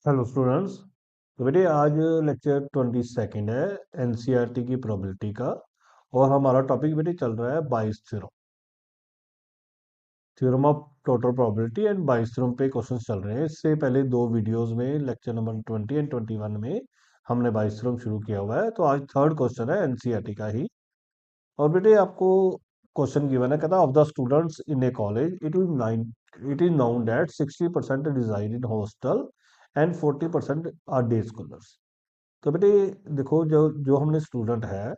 Hello students. तो बेटे आज लेक्चर 22 है एनसीईआरटी की प्रोबेबिलिटी का। और हमारा टॉपिक बेटे चल रहा है बाइस theorem, theorem of total probability and बाइस थ्योरम पे क्वेश्चंस चल रहे हैं। इससे पहले दो वीडियोस में लेक्चर नंबर 20 एंड 21 में हमने बाइस थ्योरम शुरू किया हुआ है। तो आज थर्ड क्वेश्चन है एनसीईआरटी का ही। और बेटे आपको क्वेश्चन गिवन है, कहता of the students in a college it is known that 60% resided in hostel and 40% are day scholars. तो बेटे देखो, जो जो हमने स्टूडेंट है,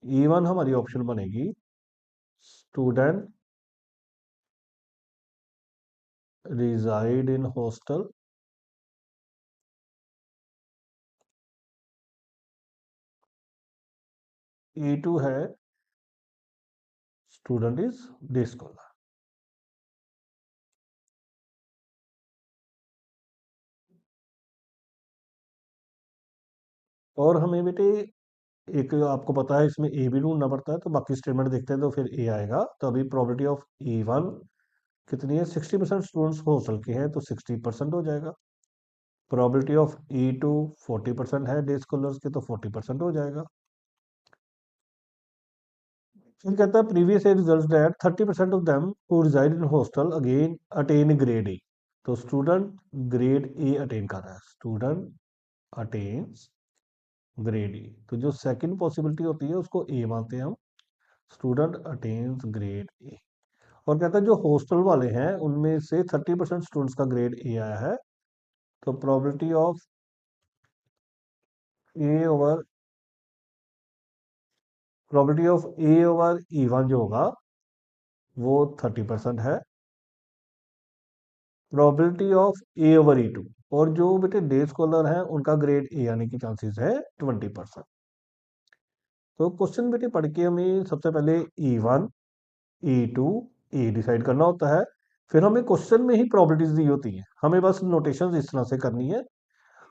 E1 हमारी ऑप्शन बनेगी student resided in hostel. E2 है स्टूडेंट इज डे स्कॉलर। और हमें बेटे एक आपको पता है इसमें ए भी ढूंढना पड़ता है, तो बाकी स्टेटमेंट देखते हैं तो फिर ए आएगा। तो अभी प्रोबेबिलिटी ऑफ E1 कितनी है? 60% स्टूडेंट्स हॉस्टल के हैं तो 60% हो जाएगा। प्रोबेबिलिटी ऑफ E2 40% है डे स्कॉलर्स के, तो 40% हो जाएगा। फिर कहता है previous year results that 30% of them who resided in hostel again attain grade A. तो स्टूडेंट ग्रेड ए अटेन कर रहा है, स्टूडेंट अटेन्स ग्रेड ए। तो जो सेकंड पॉसिबिलिटी होती है उसको ए मानते हैं हम, स्टूडेंट अटेन्स ग्रेड ए। और कहता है जो हॉस्टल वाले हैं उनमें से 30% स्टूडेंट्स का ग्रेड ए आया है, तो probability of A over probability of A over E1 जो होगा वो 30% है। Probability of A over E2 और जो बेटे डे स्कॉलर हैं उनका ग्रेड ए आने की चांसेस है 20%। तो क्वेश्चन बेटे पढ़ के हमें सबसे पहले E1 E2 ए डिसाइड करना होता है। फिर हमें क्वेश्चन में ही प्रोबेबिलिटीज दी होती है, हमें बस नोटेशन इस तरह से करनी है।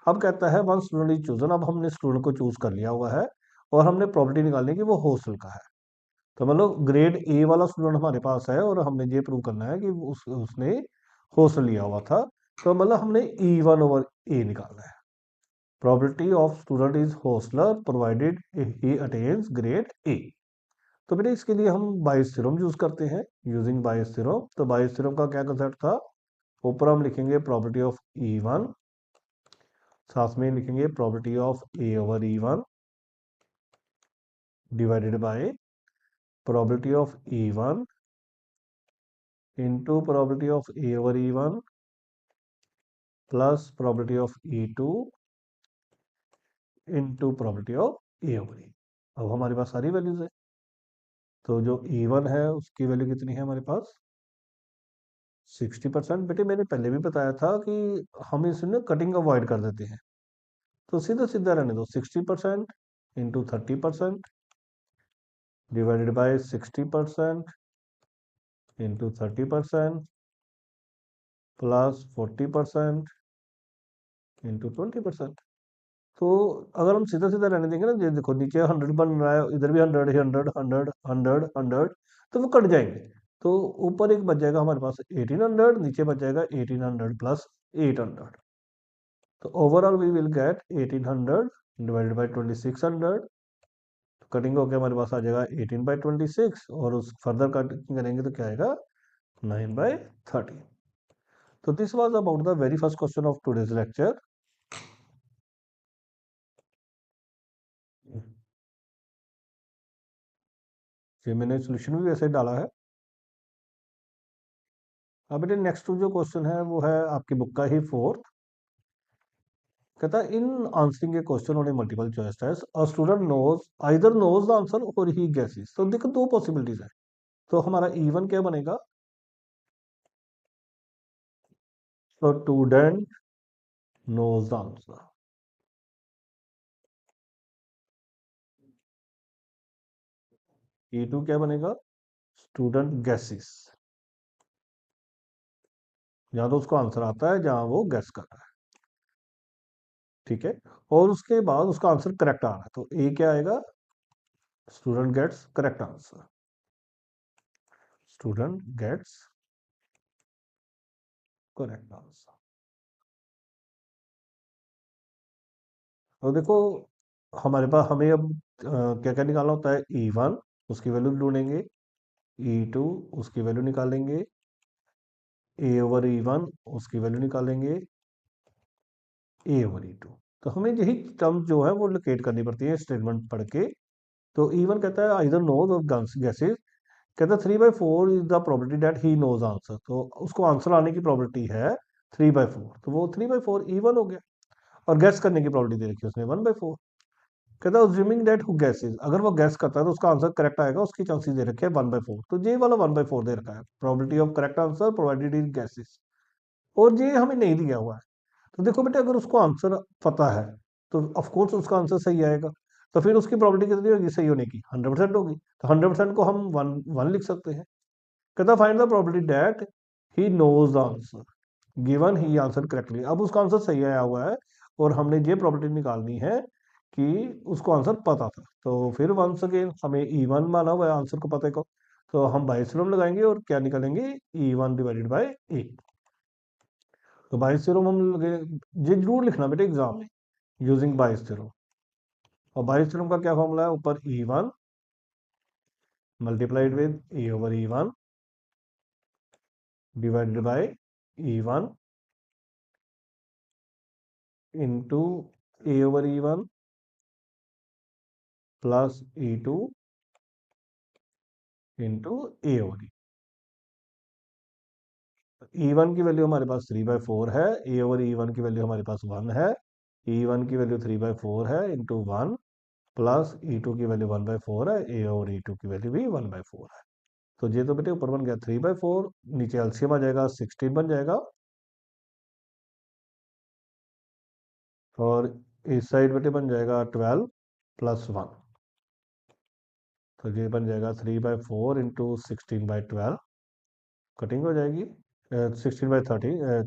अब कहता है वन स्टूडेंट इज चूजन, अब हमने स्टूडेंट को चूज कर लिया हुआ है और हमने प्रोबेबिलिटी निकालनी है कि वो हॉस्टल का है। तो मतलब ग्रेड ए वाला स्टूडेंट हमारे पास है और हमने ये प्रूव करना है कि उसने हॉस्टल लिया हुआ था। तो मतलब हमने E1 ओवर ए निकालना है। Probability of student is hosteller provided he attains grade A. तो बेटे इसके लिए हम बायस थ्योरम यूज करते हैं, यूजिंग बायस थ्योरम। तो बायस थ्योरम का क्या कंसेप्ट था? ऊपर हम लिखेंगे प्रोबेबिलिटी ऑफ E1, साथ में लिखेंगे probability of A over E1 divided by probability of E1 into probability of A over E1 plus probability of E2 into probability of A over E। अब हमारे पास सारी वैल्यूज है। तो जो E1 है उसकी वैल्यू कितनी है हमारे पास? 60%। बेटे मैंने पहले भी बताया था कि हम इसमें कटिंग अवॉइड कर देते हैं, तो सीधा सीधा रहने दो। 60% into 30% divided by 60% into 30% plus 40% into 20%। तो अगर हम सीधा सीधा रहने देंगे ना, ये देखो नीचे 100 बन रहा है, इधर भी 100 100 100 100 100, तो वो कट जाएंगे। तो ऊपर एक बच जाएगा हमारे पास 1800, नीचे बच जाएगा 1800 प्लस 800। तो overall we will get 1800 divided by 2600। तो कटिंग होकर हमारे पास आ जाएगा 18/26, और उस फर्दर कटिंग करेंगे तो क्या आएगा? 9/13। तो this was about the very first question of today's lecture. ये मैंने सोल्यूशन भी वैसे डाला है। अब बेटे नेक्स्ट जो क्वेश्चन है वो है आपकी बुक का ही फोर्थ। कहता है in answering a question on a multiple choice test a student knows either knows the answer और ही गेसेस। तो देखो दो पॉसिबिलिटीज है, तो हमारा E1 क्या बनेगा? तो student knows the answer. E2 क्या बनेगा? स्टूडेंट गेसेस, या तो उसको आंसर आता है जहां वो गेस कर रहा है। ठीक है। और उसके बाद उसका आंसर करेक्ट आ रहा है, तो ए क्या आएगा? Student gets correct answer, student gets correct answer. तो देखो हमारे पास हमें अब क्या क्या निकालना होता है, E1 उसकी वैल्यू ढूंढेंगे, E2 उसकी वैल्यू निकालेंगे, A/E1 उसकी वैल्यू निकालेंगे, A/E2। तो हमें यही टर्म जो है वो लोकेट करनी पड़ती है स्टेटमेंट पढ़ के। तो E1 कहता है आइदर नोज और गैसेस, कहता है 3/4 is the probability that he knows answer, तो उसको आंसर आने की प्रोबेबिलिटी है 3/4, तो वो 3/4 E1 हो गया। और गैस करने की प्रोबेबिलिटी दे रखी है उसने 1/4। कहता है अज्यूमिंग दैट हु गेसेस, अगर वो गैस करता है तो उसका आंसर करेक्ट आएगा, उसकी चांसेस दे रखे हैं 1/4, तो ये वाला 1/4 दे रखा है, probability of correct answer provided in gases. और ये हमें नहीं दिया हुआ है। तो देखो बेटा अगर उसको आंसर पता है तो ऑफ कोर्स उसका आंसर सही आएगा। तो फिर उसकी प्रोबेबिलिटी कितनी होगी सही होने की, 100% होगी। तो 100% को हम वन वन लिख सकते हैं। कहता find the probability that he knows the answer given he answer correctly. अब उसका आंसर सही आया हुआ है और हमने ये प्रॉपर्टी निकालनी है कि उसको आंसर पता था। तो फिर वंस अगेन हमें E1 माना हुआ है आंसर को पता को, तो हम बाइस थ्योरम लगाएंगे और क्या निकालेंगे, E1 डिवाइडेड बाई ए। तो बाइस थ्योरम हम ये जरूर लिखना बेटे एग्जाम में, यूजिंग बाइस थ्योरम। और बाइस थ्योरम का क्या फॉर्मूला है, ऊपर E1 multiplied with A/E1 divided by E1 into A/E1 plus E2 into A/E। E1 की वैल्यू हमारे पास 3/4 है, A/E1 की वैल्यू हमारे पास 1 है, E1 की वैल्यू 3/4 है इंटू 1 प्लस E2 की वैल्यू 1/4 है, A/E2 की वैल्यू भी 1/4 है। तो ये तो बेटे ऊपर बन गया 3/4, नीचे एलसीएम आ जाएगा 16 बन जाएगा, और इस साइड बेटे बन जाएगा 12 प्लस 1। तो ये बन जाएगा 3/4 इंटू 16/12, कटिंग हो जाएगी 16/13,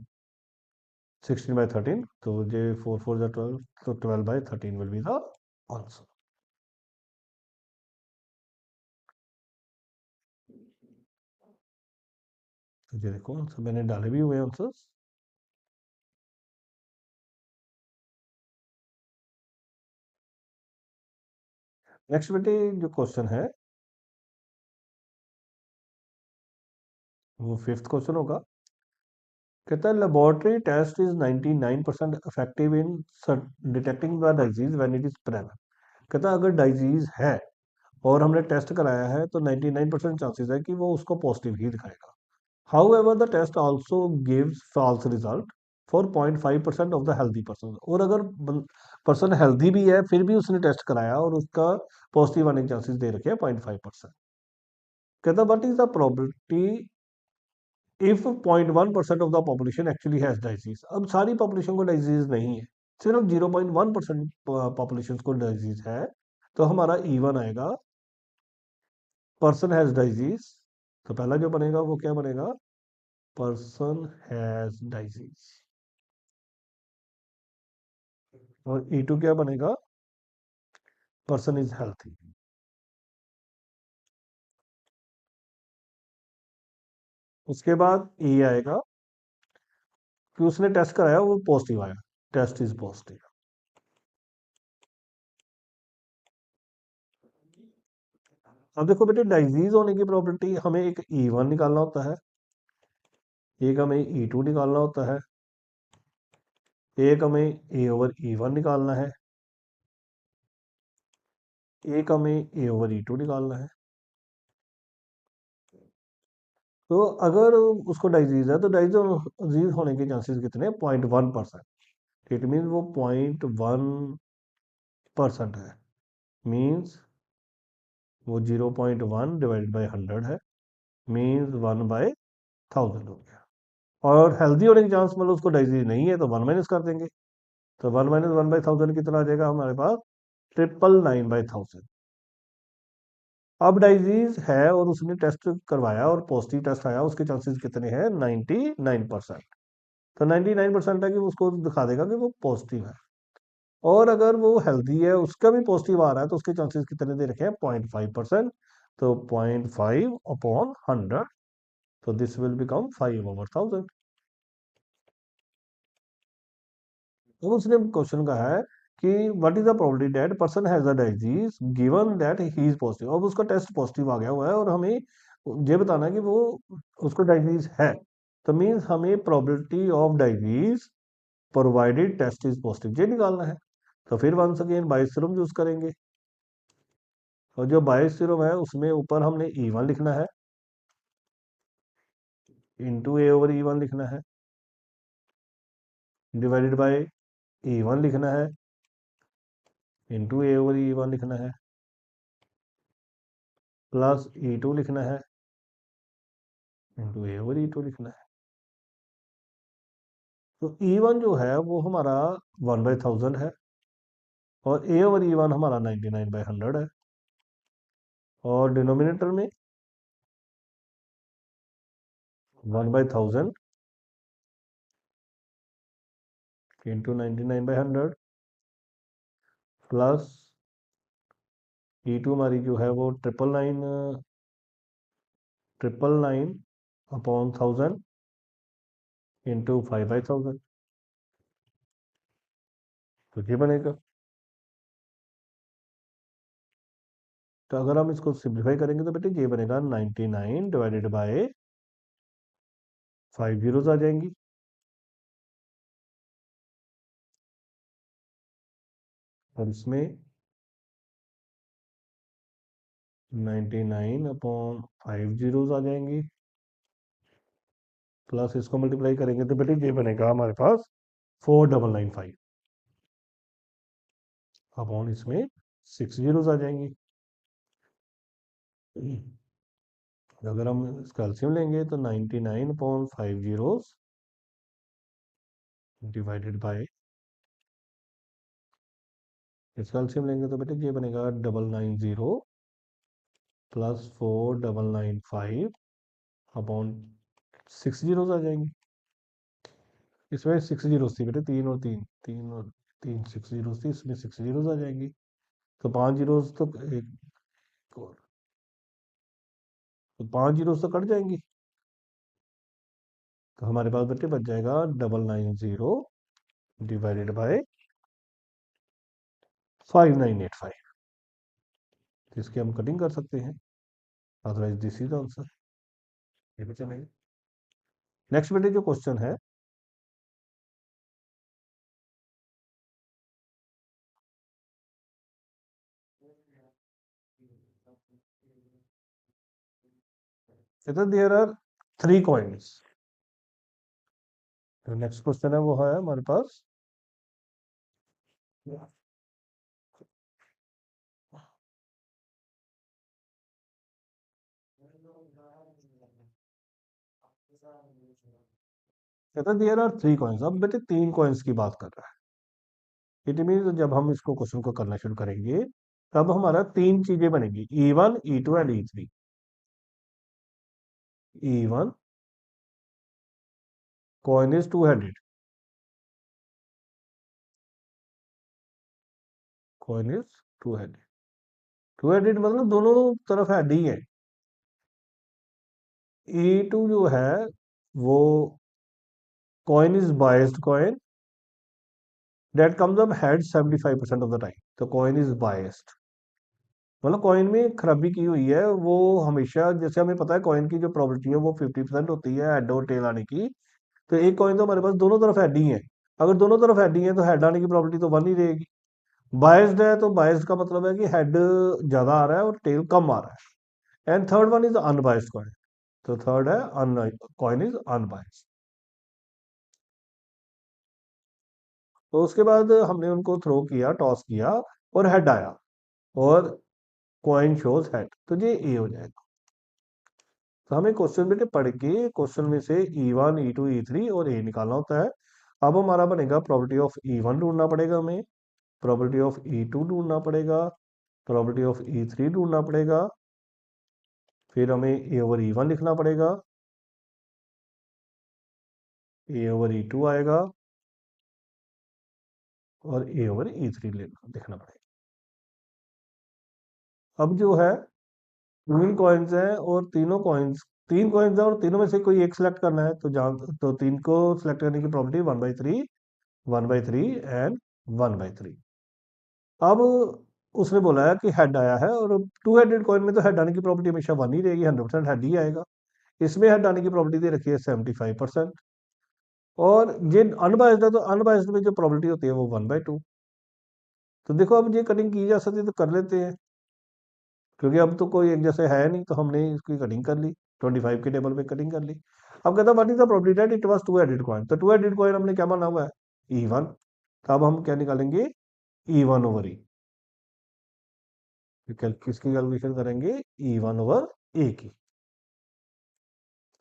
16/13, तो ये 4 4 12, तो 12/13 विल बी द आंसर। तो ये देखो आंसर मैंने डाले भी हुए आंसर्स। नेक्स्ट बेटे जो क्वेश्चन है वो फिफ्थ क्वेश्चन होगा। कहता है laboratory test is 99% effective in detecting the disease when it is present. कहता है अगर डिजीज है और हमने टेस्ट कराया है तो 99% चांसेस है कि वो उसको पॉजिटिव ही दिखाएगा। However, the test also gives false result for 0.5% of the healthy person. और अगर पर्सन हेल्दी भी है फिर भी उसने टेस्ट कराया और उसका पॉजिटिव आने के चांसेस दे रखे हैं 0.5%। कहता what is the probability if 0.1% of the population actually has disease. अब सारी पॉपुलेशन को डाइजीज नहीं है, सिर्फ 0.1% पॉपुलेशन को डाइजीज है। तो हमारा E1 आएगा पर्सन हैज डाइजीज, तो पहला जो बनेगा वो क्या बनेगा, पर्सन हैज डाइजीज। और E2 क्या बनेगा, पर्सन इज हेल्थी। उसके बाद E आएगा कि उसने टेस्ट कराया वो पॉजिटिव आया, टेस्ट इज पॉजिटिव। अब देखो बेटे डाइजीज होने की प्रोबेबिलिटी हमें एक E1 निकालना होता है, एक हमें E2 निकालना होता है, एक हमें A/E1 निकालना है, एक हमें A/E2 निकालना है। तो अगर उसको डाइजीज है तो डाइजीज होने के चांसेस कितने, 0.1%। इट मीन वो 0.1% है, मीन्स वो 0.1 डिवाइड बाई 100 है, मीन्स 1/1000 हो गया। और हेल्दी होने की चांस मतलब उसको डाइजीज नहीं है तो 1 माइनस कर देंगे, तो 1 - 1/1000 कितना आ जाएगा हमारे पास, 999/1000। अब डाइजीज है और उसने टेस्ट करवाया और पॉजिटिव टेस्ट आया, उसके चांसेस कितने हैं, 99%। तो 99% है कि उसको दिखा देगा कि वो पॉजिटिव है। और अगर वो हेल्दी है उसका भी पॉजिटिव आ रहा है तो उसके चांसेस कितने दे रखे हैं, 0.5%। तो 0.5/100, तो दिस विल बिकम 5/1000। अब उसने क्वेश्चन कहा है कि what is the probability that person has a disease given that he is positive. अब उसका टेस्ट पॉजिटिव आ गया हुआ है और हमें ये बताना है कि वो उसको डायजीज है, तो मीन्स हमें probability of disease provided test is positive ये निकालना है। तो फिर once again Bayes theorem use करेंगे, और जो बायस थ्योरम है उसमें ऊपर हमने E1 लिखना है इंटू ए ओवर E1 लिखना है, डिवाइडेड बाय E1 लिखना है इंटू ए ओवर E1 लिखना है, प्लस E2 लिखना है इंटू ए ओवर E2 लिखना है। तो E1 जो है वो हमारा 1/1000 है, और ए ओवर E1 हमारा 99/100 है, और डिनोमिनेटर में 1/1000 इंटू 99/100 प्लस E2 हमारी जो है वो 999 अपॉन 1000 इंटू 5/1000, तो ये बनेगा। तो अगर हम इसको सिंप्लीफाई करेंगे तो बेटे ये बनेगा 99 डिवाइडेड बाय 5 जीरोस आ जाएंगी, और इसमें 99 अपॉन 5 जीरोस आ जाएंगी, प्लस इसको मल्टीप्लाई करेंगे तो बेटे ये बनेगा हमारे पास 4995 अपॉन इसमें 6 जीरोस आ जाएंगी। तो अगर हम इसका एलसीएम लेंगे तो 99 अपॉन 5 जीरोस डिवाइडेड बाय, इसका एलसीएम लेंगे तो बेटे ये बनेगा 990 प्लस 4995 अपॉन 6 जीरोस आ जाएंगी। इसमें 6 जीरोस थी बेटे, तीन और तीन, तीन और तीन 6 जीरोस थी, इसमें 6 जीरोस आ जाएंगी, तो 5 जीरोस तो और, तो 5 जीरोस तो कट जाएंगी, तो हमारे पास बेटे बच जाएगा 990 डिवाइडेड बाय 5985। तो इसकी हम कटिंग कर सकते हैं, अदरवाइज दिस इज आंसर, ये भी चलेगा। नेक्स्ट बेटे जो क्वेश्चन है, देयर आर 3 कॉइन्स। तो नेक्स्ट क्वेश्चन है वो है हमारे पास, कहता देयर आर 3 कॉइन्स। अब बेटे 3 कॉइन्स की बात कर रहा है, इट मीन जब हम इसको क्वेश्चन को करना शुरू करेंगे तब हमारा 3 चीजें बनेगी, E1 E2 and E3। E1 coin is 2 headed, coin is 2 headed, 2 headed मतलब दोनों तरफ हेड ही है। E2 जो है वो coin is biased coin that comes up head 75% of the time, तो कॉइन इज बायस्ड मतलब कॉइन में खराबी की हुई है, वो हमेशा, जैसे हमें पता है कॉइन की जो प्रोबेबिलिटी है वो 50% होती है हेड और टेल आने की, तो एक कॉइन तो हमारे पास दोनों तरफ हेड ही है, अगर दोनों तरफ हेड ही है तो हेड आने की प्रोबेबिलिटी तो 1 ही रहेगी। बायस्ड है तो बायस्ड का मतलब है कि हेड ज्यादा आ रहा है और टेल कम आ रहा है। And third one is unbiased coin, तो थर्ड है कॉइन इज अनबायस्ड। तो उसके बाद हमने उनको थ्रो किया, टॉस किया, और हेड आया, और कॉइन शोज हेड, तो ये ए हो जाएगा। तो हमें क्वेश्चन बेटे पढ़ के क्वेश्चन में से E1 E2 E3 और ए निकालना होता है। अब हमारा बनेगा प्रोबेबिलिटी ऑफ E1 ढूंढना पड़ेगा हमें, प्रोबेबिलिटी ऑफ E2 ढूंढना पड़ेगा, प्रोबेबिलिटी ऑफ E3 ढूंढना पड़ेगा, फिर हमें ए ओवर E1 लिखना पड़ेगा, ए ओवर E2 आएगा, और ए ओवर E3 लिखना पड़ेगा। अब जो है 3 कॉइन्स हैं और तीनों कॉइन्स, 3 कॉइन्स हैं और तीनों में से कोई एक सिलेक्ट करना है, तो जहां तो 3 को सिलेक्ट करने की प्रॉपर्टी 1/3, 1/3 एंड 1/3। अब उसने बोला है कि हेड आया है, और टू हेडेड कॉइन में तो हेड आने की प्रॉपर्टी हमेशा वन ही रहेगी, 100% हेड ही आएगा। इसमें हेड आने की प्रॉपर्टी दे रखी है 75%। और ये अनबायस्ड है, तो अनबायस्ड में जो प्रॉपर्टी होती है वो 1/2। तो देखो अब ये कटिंग की जा सकती है, तो कर लेते हैं, क्योंकि अब तो कोई एक जैसे है नहीं, तो हमने इसकी कटिंग कर ली, 25 के टेबल पे कटिंग कर ली। अब कहता what is the property that it was two headed coin, तो टू हेडेड कॉइन हमने क्या माना हुआ है, E1। तो अब हम क्या निकालेंगे, E1/E। किसकी कैलकुलेशन करेंगे, E1/A की।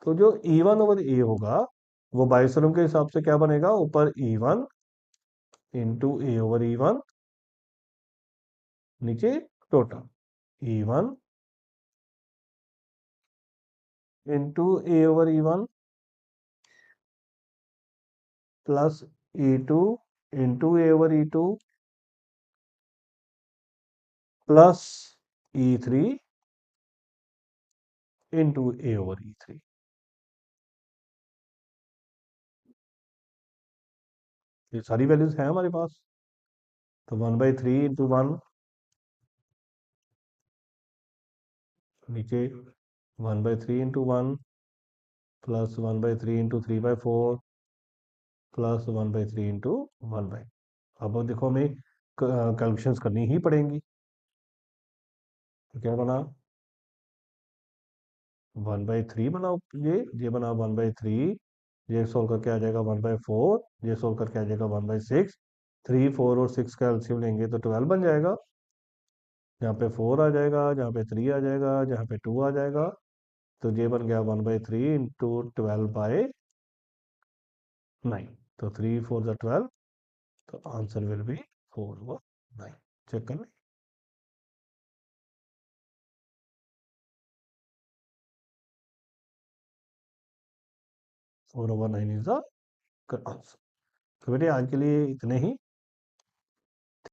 तो जो E1/A होगा वो बाइसरम के हिसाब से क्या बनेगा, ऊपर E1 इंटू A/E1, नीचे total E1 into A/E1 plus E2 into A/E2 plus E3 into A/E3। ये सारी वैल्यूज हैं हमारे पास। तो 1/3 इंटू 1, नीचे 1/3 into 1 plus 1/3 into 3/4 plus 1/3 into 1/। अब देखो हमें कैलकुलेशंस करनी ही पड़ेंगी। तो क्या बना, 1/3 बना, ये बना 1/3। ये सोल्व करके आ जाएगा 1/4, ये सोल्व करके आ जाएगा 1/6। 3, 4 और 6 का एलसीएम लेंगे तो 12 बन जाएगा। यहाँ पे 4 आ जाएगा, जहाँ पे 3 आ जाएगा, जहाँ पे 2 आ जाएगा। तो ये बन गया 1/3 इंटू 12/9। तो 3 4 ज़ा 12, तो आंसर विल बी 4/9। चेक कर लें। 4/9 इज द आंसर। तो बेटे आज के लिए इतने ही।